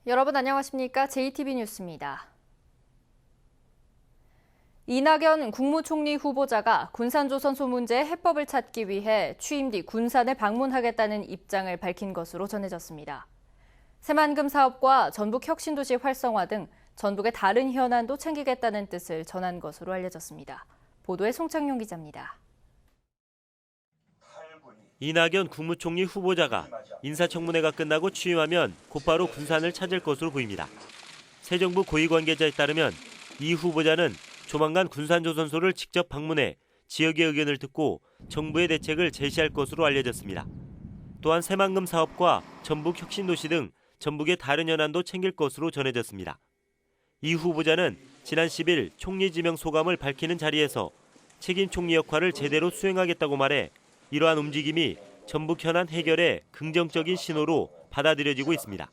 여러분 안녕하십니까? JTB 뉴스입니다. 이낙연 국무총리 후보자가 군산조선소 문제 해법을 찾기 위해 취임 뒤 군산에 방문하겠다는 입장을 밝힌 것으로 전해졌습니다. 새만금 사업과 전북 혁신도시 활성화 등 전북의 다른 현안도 챙기겠다는 뜻을 전한 것으로 알려졌습니다. 보도에 송창용 기자입니다. 이낙연 국무총리 후보자가 인사청문회가 끝나고 취임하면 곧바로 군산을 찾을 것으로 보입니다. 새 정부 고위 관계자에 따르면 이 후보자는 조만간 군산조선소를 직접 방문해 지역의 의견을 듣고 정부의 대책을 제시할 것으로 알려졌습니다. 또한 새만금 사업과 전북 혁신도시 등 전북의 다른 현안도 챙길 것으로 전해졌습니다. 이 후보자는 지난 10일 총리 지명 소감을 밝히는 자리에서 책임 총리 역할을 제대로 수행하겠다고 말해 이러한 움직임이 전북 현안 해결에 긍정적인 신호로 받아들여지고 있습니다.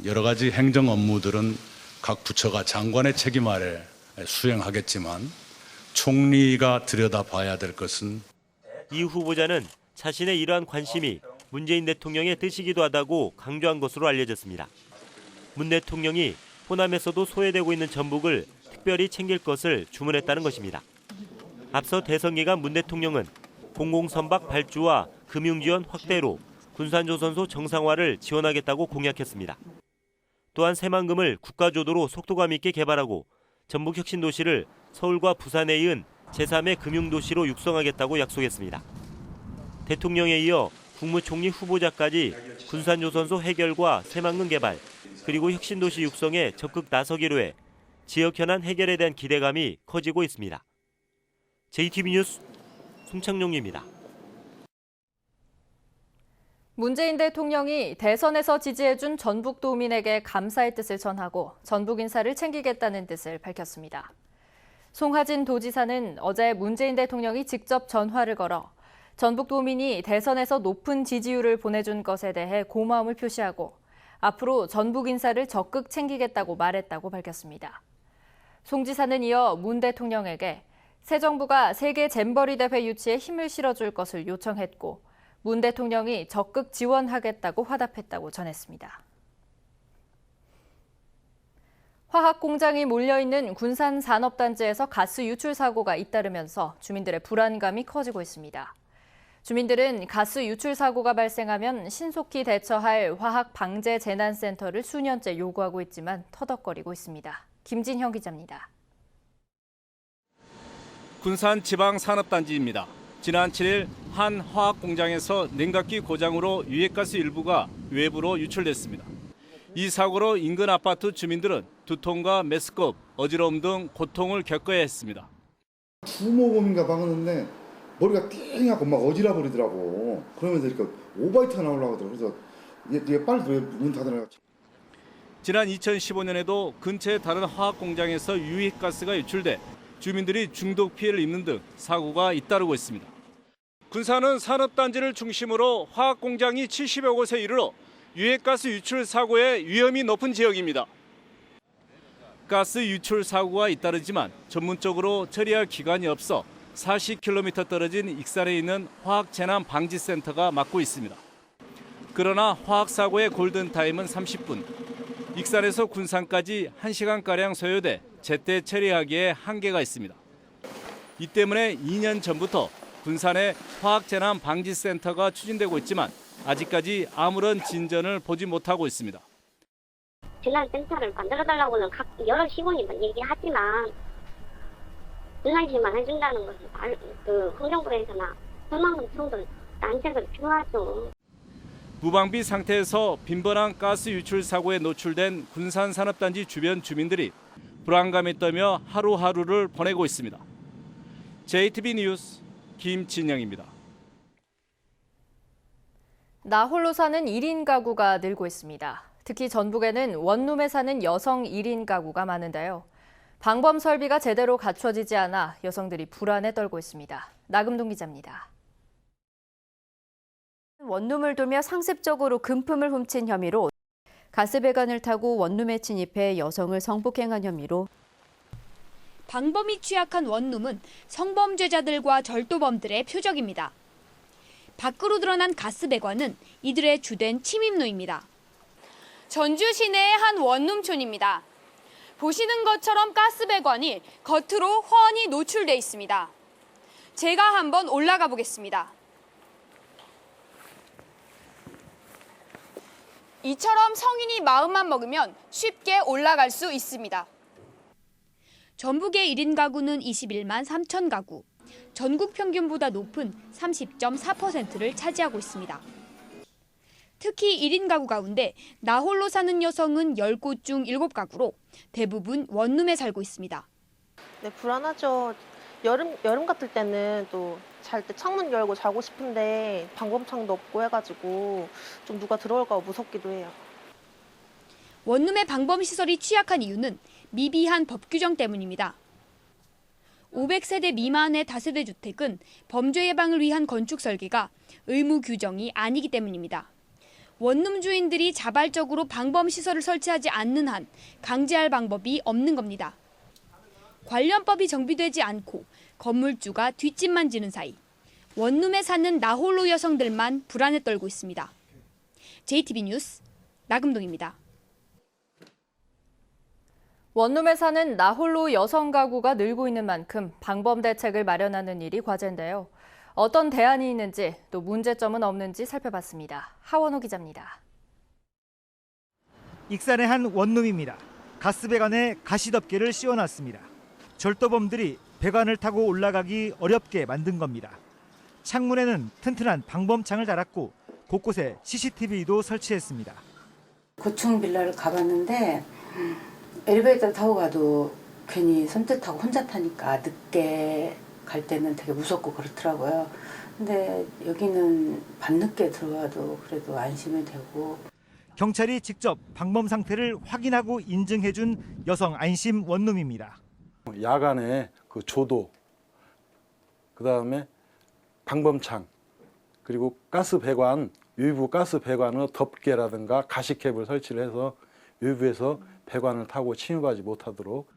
여러 가지 행정 업무들은 각 부처가 장관의 책임 아래 수행하겠지만 총리가 들여다봐야 될 것은 이 후보자는 자신의 이러한 관심이 문재인 대통령의 뜻이기도 하다고 강조한 것으로 알려졌습니다. 문 대통령이 호남에서도 소외되고 있는 전북을 특별히 챙길 것을 주문했다는 것입니다. 앞서 대선 기간 문 대통령은 공공선박 발주와 금융지원 확대로 군산조선소 정상화를 지원하겠다고 공약했습니다. 또한 새만금을 국가조도로 속도감 있게 개발하고 전북 혁신도시를 서울과 부산에 이은 제3의 금융도시로 육성하겠다고 약속했습니다. 대통령에 이어 국무총리 후보자까지 군산조선소 해결과 새만금 개발, 그리고 혁신도시 육성에 적극 나서기로 해 지역 현안 해결에 대한 기대감이 커지고 있습니다. JTB 뉴스 송창용입니다. 문재인 대통령이 대선에서 지지해준 전북도민에게 감사의 뜻을 전하고 전북 인사를 챙기겠다는 뜻을 밝혔습니다. 송하진 도지사는 어제 문재인 대통령이 직접 전화를 걸어 전북도민이 대선에서 높은 지지율을 보내준 것에 대해 고마움을 표시하고 앞으로 전북 인사를 적극 챙기겠다고 말했다고 밝혔습니다. 송 지사는 이어 문 대통령에게 새 정부가 세계 잼버리 대회 유치에 힘을 실어줄 것을 요청했고 문 대통령이 적극 지원하겠다고 화답했다고 전했습니다. 화학 공장이 몰려있는 군산 산업단지에서 가스 유출 사고가 잇따르면서 주민들의 불안감이 커지고 있습니다. 주민들은 가스 유출 사고가 발생하면 신속히 대처할 화학 방재 재난센터를 수년째 요구하고 있지만 터덕거리고 있습니다. 김진형 기자입니다. 군산 지방산업단지입니다. 지난 7일 한 화학공장에서 냉각기 고장으로 유해가스 일부가 외부로 유출됐습니다. 이 사고로 인근 아파트 주민들은 두통과 메스껍, 어지러움 등 고통을 겪어야 했습니다. 주모범인가 박았는데 머리가 띵하고 막 어지러 버리더라고. 그러면서 이렇게 오바이트가 나오려고 하더라고. 그래서 얘 빨리 문 닫아놔. 지난 2015년에도 근처의 다른 화학공장에서 유해가스가 유출돼 주민들이 중독 피해를 입는 등 사고가 잇따르고 있습니다. 군산은 산업단지를 중심으로 화학공장이 70여 곳에 이르러 유해가스 유출 사고의 위험이 높은 지역입니다. 가스 유출 사고가 잇따르지만 전문적으로 처리할 기관이 없어 40km 떨어진 익산에 있는 화학재난방지센터가 맡고 있습니다. 그러나 화학사고의 골든타임은 30분. 익산에서 군산까지 1시간가량 소요돼 제때 처리하기에 한계가 있습니다. 이 때문에 2년 전부터 군산에 화학재난방지센터가 추진되고 있지만 아직까지 아무런 진전을 보지 못하고 있습니다. 재난센터를 만들어달라고는 여러 시군이 얘기하지만 군산시만 해준다는 것은 환경부에서나 소망청도 단체가 필요하죠. 무방비 상태에서 빈번한 가스 유출 사고에 노출된 군산 산업단지 주변 주민들이 불안감에 떨며 하루하루를 보내고 있습니다. JTB 뉴스 김진영입니다. 나 홀로 사는 1인 가구가 늘고 있습니다. 특히 전북에는 원룸에 사는 여성 1인 가구가 많은데요. 방범 설비가 제대로 갖춰지지 않아 여성들이 불안에 떨고 있습니다. 나금동 기자입니다. 원룸을 돌며 상습적으로 금품을 훔친 혐의로 가스배관을 타고 원룸에 침입해 여성을 성폭행한 혐의로 방범이 취약한 원룸은 성범죄자들과 절도범들의 표적입니다. 밖으로 드러난 가스배관은 이들의 주된 침입로입니다. 전주 시내의 한 원룸촌입니다. 보시는 것처럼 가스배관이 겉으로 훤히 노출돼 있습니다. 제가 한번 올라가 보겠습니다. 이처럼 성인이 마음만 먹으면 쉽게 올라갈 수 있습니다. 전북의 1인 가구는 21만 3천 가구, 전국 평균보다 높은 30.4%를 차지하고 있습니다. 특히 1인 가구 가운데 나홀로 사는 여성은 10곳 중 7가구로 대부분 원룸에 살고 있습니다. 네, 불안하죠. 여름 같을 때는 또 잘 때 창문 열고 자고 싶은데 방범창도 없고 해가지고 좀 누가 들어올까 무섭기도 해요. 원룸의 방범시설이 취약한 이유는 미비한 법 규정 때문입니다. 500세대 미만의 다세대 주택은 범죄 예방을 위한 건축 설계가 의무 규정이 아니기 때문입니다. 원룸 주인들이 자발적으로 방범시설을 설치하지 않는 한 강제할 방법이 없는 겁니다. 관련법이 정비되지 않고 건물주가 뒷짐만 지는 사이 원룸에 사는 나홀로 여성들만 불안에 떨고 있습니다. JTB 뉴스 나금동입니다. 원룸에 사는 나홀로 여성 가구가 늘고 있는 만큼 방범 대책을 마련하는 일이 과제인데요. 어떤 대안이 있는지 또 문제점은 없는지 살펴봤습니다. 하원호 기자입니다. 익산의 한 원룸입니다. 가스배관에 가시덮개를 씌워놨습니다. 절도범들이 배관을 타고 올라가기 어렵게 만든 겁니다. 창문에는 튼튼한 방범창을 달았고 곳곳에 CCTV도 설치했습니다. 고층 빌라를 가봤는데 엘리베이터 타고 가도 괜히 선뜻하고 혼자 타니까 늦게 갈 때는 되게 무섭고 그렇더라고요. 근데 여기는 밤늦게 들어와도 그래도 안심이 되고. 경찰이 직접 방범 상태를 확인하고 인증해준 여성 안심 원룸입니다. 야간에 그 조도, 그다음에 방범창, 그리고 가스 배관, 외부 가스 배관을 덮개라든가 가시캡을 설치를 해서 외부에서 배관을 타고 침입하지 못하도록.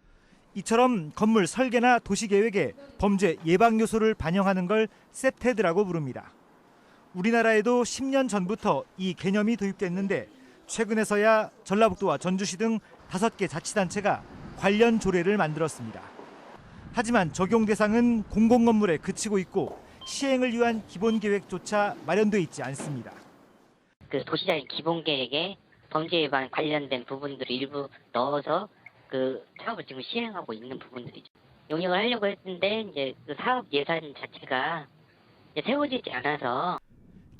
이처럼 건물 설계나 도시 계획에 범죄 예방 요소를 반영하는 걸 세테드라고 부릅니다. 우리나라에도 10년 전부터 이 개념이 도입됐는데 최근에서야 전라북도와 전주시 등 5개 자치단체가 관련 조례를 만들었습니다. 하지만 적용 대상은 공공건물에 그치고 있고 시행을 위한 기본 계획조차 마련돼 있지 않습니다. 그 도시장의 기본 계획에 범죄 예방 관련된 부분들을 일부 넣어서 그 사업을 지금 시행하고 있는 부분들이죠. 용역을 하려고 했는데 이제 그 사업 예산 자체가 이제 세워지지 않아서.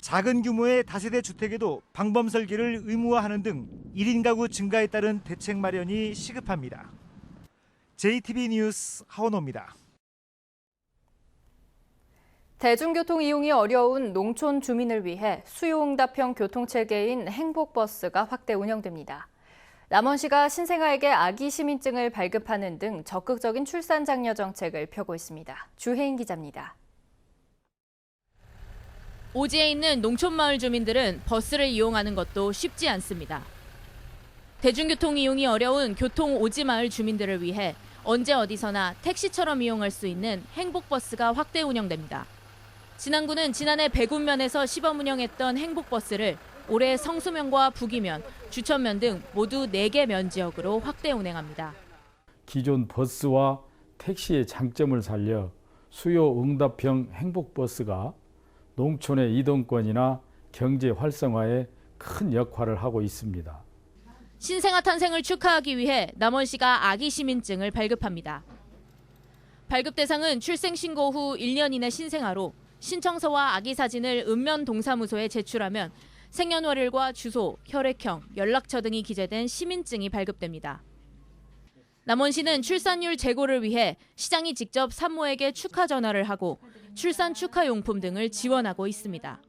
작은 규모의 다세대 주택에도 방범 설계를 의무화하는 등 1인 가구 증가에 따른 대책 마련이 시급합니다. JTB 뉴스 하원호입니다. 대중교통 이용이 어려운 농촌 주민을 위해 수요응답형 교통체계인 행복버스가 확대 운영됩니다. 남원시가 신생아에게 아기 시민증을 발급하는 등 적극적인 출산 장려 정책을 펴고 있습니다. 주혜인 기자입니다. 오지에 있는 농촌마을 주민들은 버스를 이용하는 것도 쉽지 않습니다. 대중교통 이용이 어려운 교통 오지 마을 주민들을 위해 언제 어디서나 택시처럼 이용할 수 있는 행복버스가 확대 운영됩니다. 진안구는 지난해 백운면에서 시범 운영했던 행복버스를 올해 성수면과 북이면, 주천면 등 모두 4개 면 지역으로 확대 운행합니다. 기존 버스와 택시의 장점을 살려 수요 응답형 행복버스가 농촌의 이동권이나 경제 활성화에 큰 역할을 하고 있습니다. 신생아 탄생을 축하하기 위해 남원시가 아기 시민증을 발급합니다. 발급 대상은 출생 신고 후 1년 이내 신생아로 신청서와 아기 사진을 읍면 동사무소에 제출하면 생년월일과 주소, 혈액형, 연락처 등이 기재된 시민증이 발급됩니다. 남원시는 출산율 제고를 위해 시장이 직접 산모에게 축하 전화를 하고 출산 축하용품 등을 지원하고 있습니다.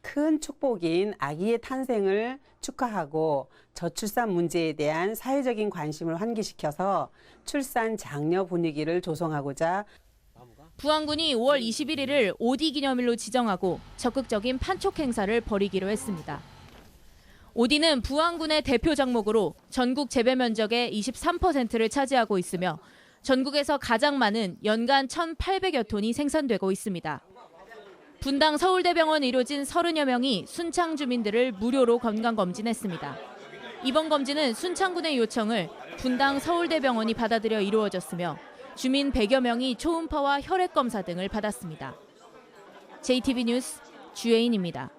큰 축복인 아기의 탄생을 축하하고 저출산 문제에 대한 사회적인 관심을 환기시켜서 출산 장려 분위기를 조성하고자 부안군이 5월 21일을 오디 기념일로 지정하고 적극적인 판촉 행사를 벌이기로 했습니다. 오디는 부안군의 대표 작목으로 전국 재배 면적의 23%를 차지하고 있으며 전국에서 가장 많은 연간 1,800여 톤이 생산되고 있습니다. 분당 서울대병원 의료진 30여 명이 순창 주민들을 무료로 건강검진했습니다. 이번 검진은 순창군의 요청을 분당 서울대병원이 받아들여 이루어졌으며 주민 100여 명이 초음파와 혈액 검사 등을 받았습니다. JTB 뉴스 주혜인입니다.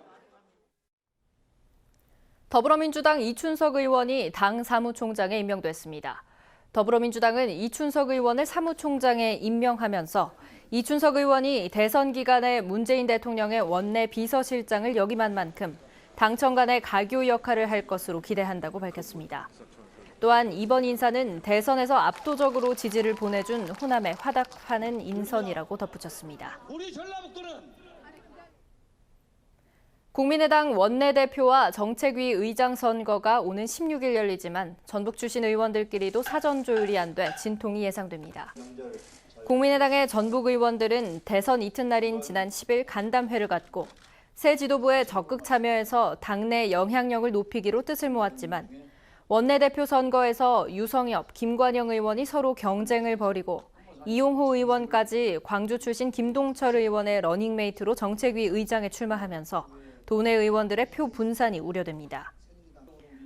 더불어민주당 이춘석 의원이 당 사무총장에 임명됐습니다. 더불어민주당은 이춘석 의원을 사무총장에 임명하면서 이춘석 의원이 대선 기간에 문재인 대통령의 원내 비서실장을 역임한 만큼 당청 간의 가교 역할을 할 것으로 기대한다고 밝혔습니다. 또한 이번 인사는 대선에서 압도적으로 지지를 보내준 호남에 화답하는 인선이라고 덧붙였습니다. 국민의당 원내대표와 정책위 의장 선거가 오는 16일 열리지만 전북 출신 의원들끼리도 사전 조율이 안 돼 진통이 예상됩니다. 국민의당의 전북 의원들은 대선 이튿날인 지난 10일 간담회를 갖고 새 지도부에 적극 참여해서 당내 영향력을 높이기로 뜻을 모았지만 원내대표 선거에서 유성엽, 김관영 의원이 서로 경쟁을 벌이고 이용호 의원까지 광주 출신 김동철 의원의 러닝메이트로 정책위 의장에 출마하면서 도내 의원들의 표 분산이 우려됩니다.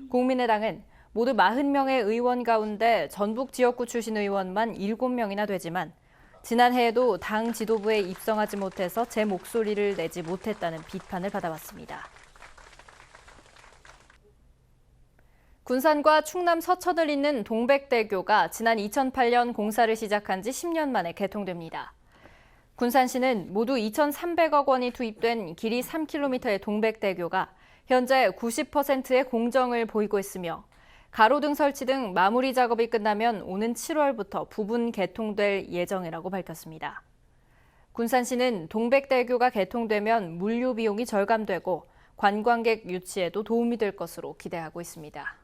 국민의당은 모두 40명의 의원 가운데 전북 지역구 출신 의원만 7명이나 되지만 지난해에도 당 지도부에 입성하지 못해서 제 목소리를 내지 못했다는 비판을 받아왔습니다. 군산과 충남 서천을 잇는 동백대교가 지난 2008년 공사를 시작한 지 10년 만에 개통됩니다. 군산시는 모두 2,300억 원이 투입된 길이 3km의 동백대교가 현재 90%의 공정을 보이고 있으며 가로등 설치 등 마무리 작업이 끝나면 오는 7월부터 부분 개통될 예정이라고 밝혔습니다. 군산시는 동백대교가 개통되면 물류 비용이 절감되고 관광객 유치에도 도움이 될 것으로 기대하고 있습니다.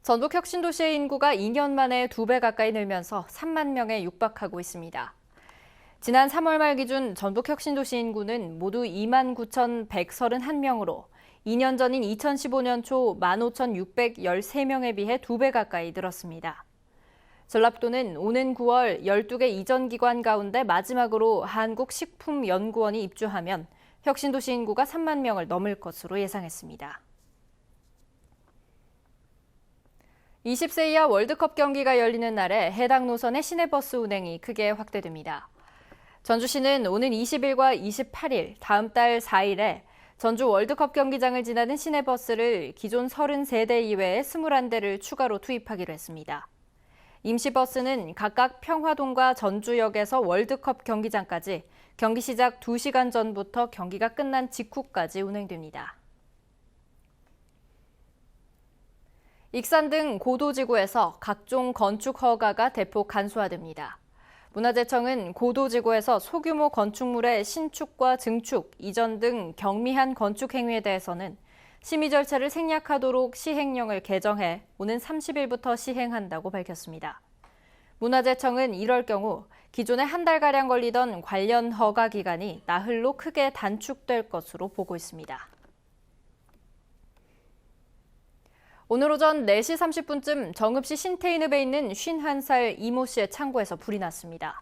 전북 혁신도시의 인구가 2년 만에 2배 가까이 늘면서 3만 명에 육박하고 있습니다. 지난 3월 말 기준 전북 혁신도시 인구는 모두 25,131명으로 2년 전인 2015년 초 15,613명에 비해 2배 가까이 늘었습니다. 전라북도는 오는 9월 12개 이전 기관 가운데 마지막으로 한국식품연구원이 입주하면 혁신도시 인구가 3만 명을 넘을 것으로 예상했습니다. 20세 이하 월드컵 경기가 열리는 날에 해당 노선의 시내버스 운행이 크게 확대됩니다. 전주시는 오는 20일과 28일, 다음 달 4일에 전주 월드컵 경기장을 지나는 시내버스를 기존 33대 이외에 21대를 추가로 투입하기로 했습니다. 임시버스는 각각 평화동과 전주역에서 월드컵 경기장까지 경기 시작 2시간 전부터 경기가 끝난 직후까지 운행됩니다. 익산 등 고도지구에서 각종 건축 허가가 대폭 간소화됩니다. 문화재청은 고도지구에서 소규모 건축물의 신축과 증축, 이전 등 경미한 건축 행위에 대해서는 심의 절차를 생략하도록 시행령을 개정해 오는 30일부터 시행한다고 밝혔습니다. 문화재청은 이럴 경우 기존에 한 달가량 걸리던 관련 허가 기간이 나흘로 크게 단축될 것으로 보고 있습니다. 오늘 오전 4시 30분쯤 정읍시 신태인읍에 있는 51살 이모 씨의 창고에서 불이 났습니다.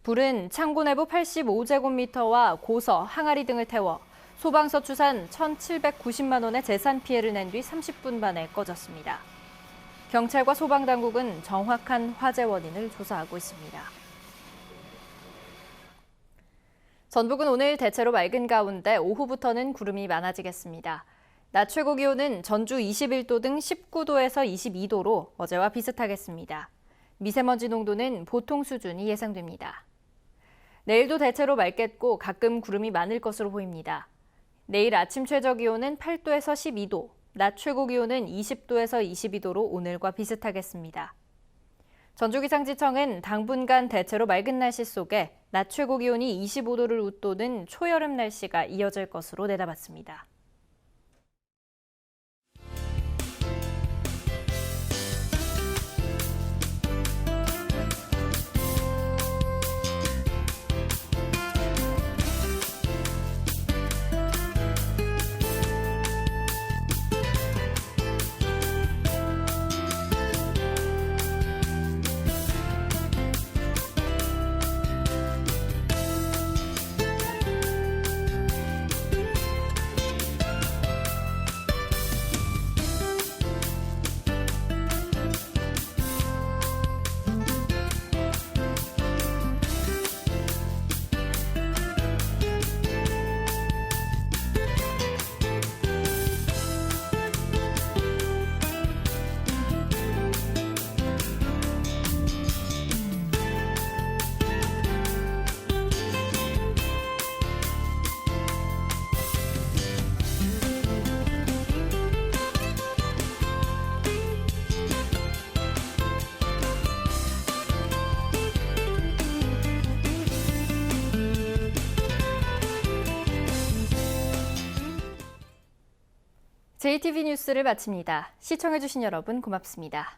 불은 창고 내부 85제곱미터와 고서, 항아리 등을 태워 소방서 추산 1,790만 원의 재산 피해를 낸 뒤 30분 만에 꺼졌습니다. 경찰과 소방당국은 정확한 화재 원인을 조사하고 있습니다. 전북은 오늘 대체로 맑은 가운데 오후부터는 구름이 많아지겠습니다. 낮 최고 기온은 전주 21도 등 19도에서 22도로 어제와 비슷하겠습니다. 미세먼지 농도는 보통 수준이 예상됩니다. 내일도 대체로 맑겠고 가끔 구름이 많을 것으로 보입니다. 내일 아침 최저 기온은 8도에서 12도, 낮 최고 기온은 20도에서 22도로 오늘과 비슷하겠습니다. 전주기상지청은 당분간 대체로 맑은 날씨 속에 낮 최고 기온이 25도를 웃도는 초여름 날씨가 이어질 것으로 내다봤습니다. JTV 뉴스를 마칩니다. 시청해주신 여러분 고맙습니다.